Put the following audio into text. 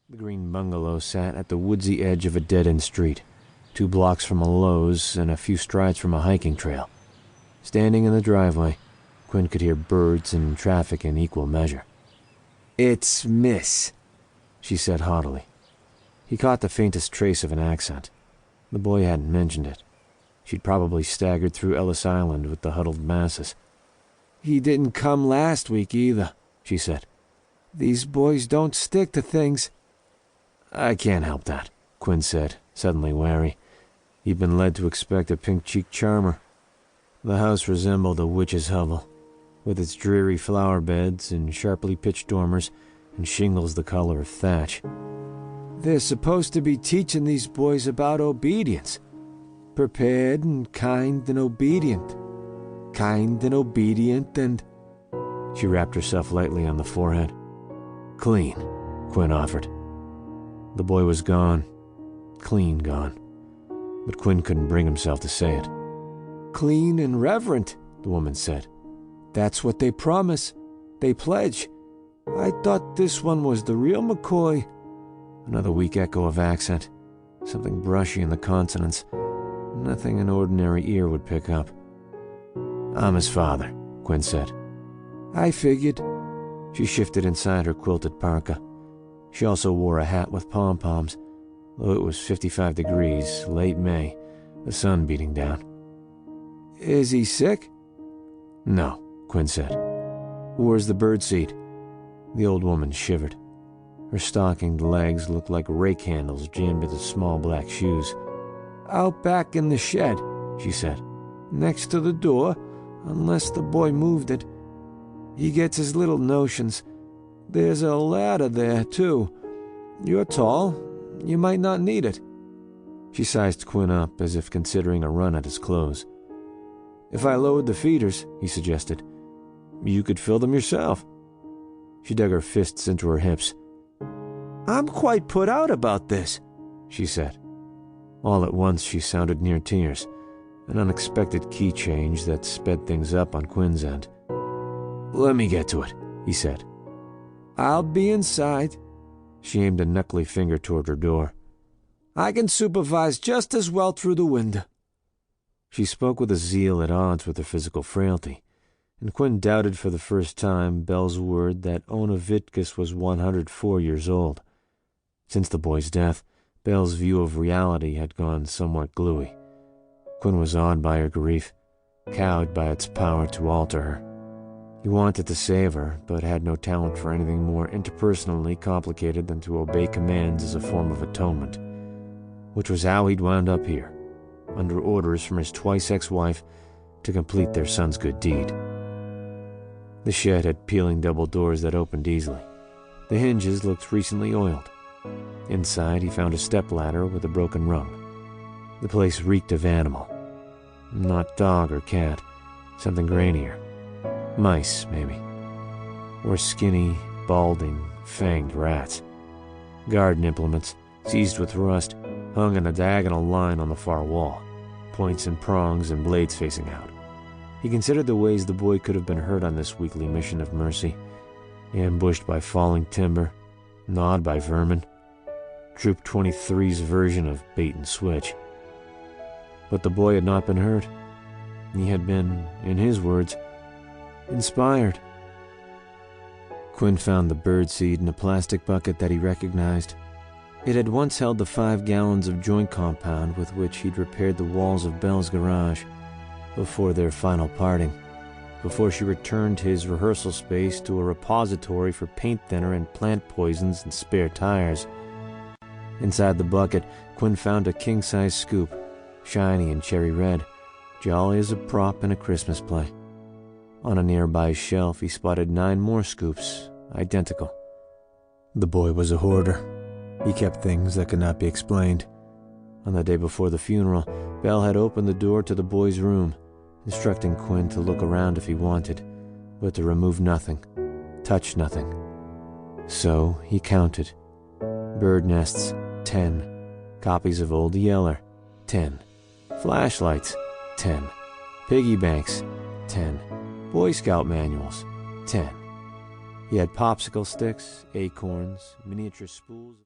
The green bungalow sat at the woodsy edge of a dead-end street, 2 blocks from a Lowe's and a few strides from a hiking trail. Standing in the driveway, Quinn could hear birds and traffic in equal measure. "It's Miss," she said haughtily. He caught the faintest trace of an accent. The boy hadn't mentioned it. She'd probably staggered through Ellis Island with the huddled masses. "He didn't come last week either," she said. "These boys don't stick to things." "I can't help that," Quinn said, suddenly wary. He'd been led to expect a pink-cheeked charmer. The house resembled a witch's hovel, with its dreary flower beds and sharply pitched dormers and shingles the color of thatch. "They're supposed to be teaching these boys about obedience. Prepared and kind and obedient. Kind and obedient and—" She rapped herself lightly on the forehead. "Clean," Quinn offered. The boy was gone. Clean gone. But Quinn couldn't bring himself to say it. "Clean and reverent," the woman said. "That's what they promise. They pledge. I thought this one was the real McCoy." Another weak echo of accent. Something brushy in the consonants. Nothing an ordinary ear would pick up. "I'm his father," Quinn said. "I figured." She shifted inside her quilted parka. She also wore a hat with pom-poms, though it was 55 degrees, late May, the sun beating down. "Is he sick?" "No," Quinn said. "Where's the birdseed?" The old woman shivered. Her stockinged legs looked like rake handles jammed into small black shoes. "Out back in the shed," she said. "Next to the door, unless the boy moved it. He gets his little notions. There's a ladder there, too. You're tall. You might not need it." She sized Quinn up as if considering a run at his clothes. "If I lowered the feeders," he suggested, "you could fill them yourself." She dug her fists into her hips. "I'm quite put out about this," she said. All at once she sounded near tears, an unexpected key change that sped things up on Quinn's end. "Let me get to it," he said. "I'll be inside." She aimed a knuckly finger toward her door. "I can supervise just as well through the window." She spoke with a zeal at odds with her physical frailty, and Quinn doubted for the first time Belle's word that Ona Vitkus was 104 years old. Since the boy's death, Belle's view of reality had gone somewhat gluey. Quinn was awed by her grief, cowed by its power to alter her. He wanted to save her, but had no talent for anything more interpersonally complicated than to obey commands as a form of atonement, which was how he'd wound up here, under orders from his twice ex-wife to complete their son's good deed. The shed had peeling double doors that opened easily. The hinges looked recently oiled. Inside, he found a stepladder with a broken rung. The place reeked of animal. Not dog or cat, something grainier. Mice, maybe. Or skinny, balding, fanged rats. Garden implements, seized with rust, hung in a diagonal line on the far wall, points and prongs and blades facing out. He considered the ways the boy could have been hurt on this weekly mission of mercy. Ambushed by falling timber, gnawed by vermin. Troop 23's version of bait and switch. But the boy had not been hurt. He had been, in his words, inspired. Quinn found the birdseed in a plastic bucket that he recognized. It had once held the 5 gallons of joint compound with which he'd repaired the walls of Belle's garage before their final parting, before she returned his rehearsal space to a repository for paint thinner and plant poisons and spare tires. Inside the bucket, Quinn found a king-size scoop, shiny and cherry red, jolly as a prop in a Christmas play. On a nearby shelf, he spotted 9 more scoops, identical. The boy was a hoarder. He kept things that could not be explained. On the day before the funeral, Belle had opened the door to the boy's room, instructing Quinn to look around if he wanted, but to remove nothing, touch nothing. So he counted. Bird nests, 10. Copies of Old Yeller, 10. Flashlights, 10. Piggy banks, 10. Boy Scout manuals, 10. He had popsicle sticks, acorns, miniature spools.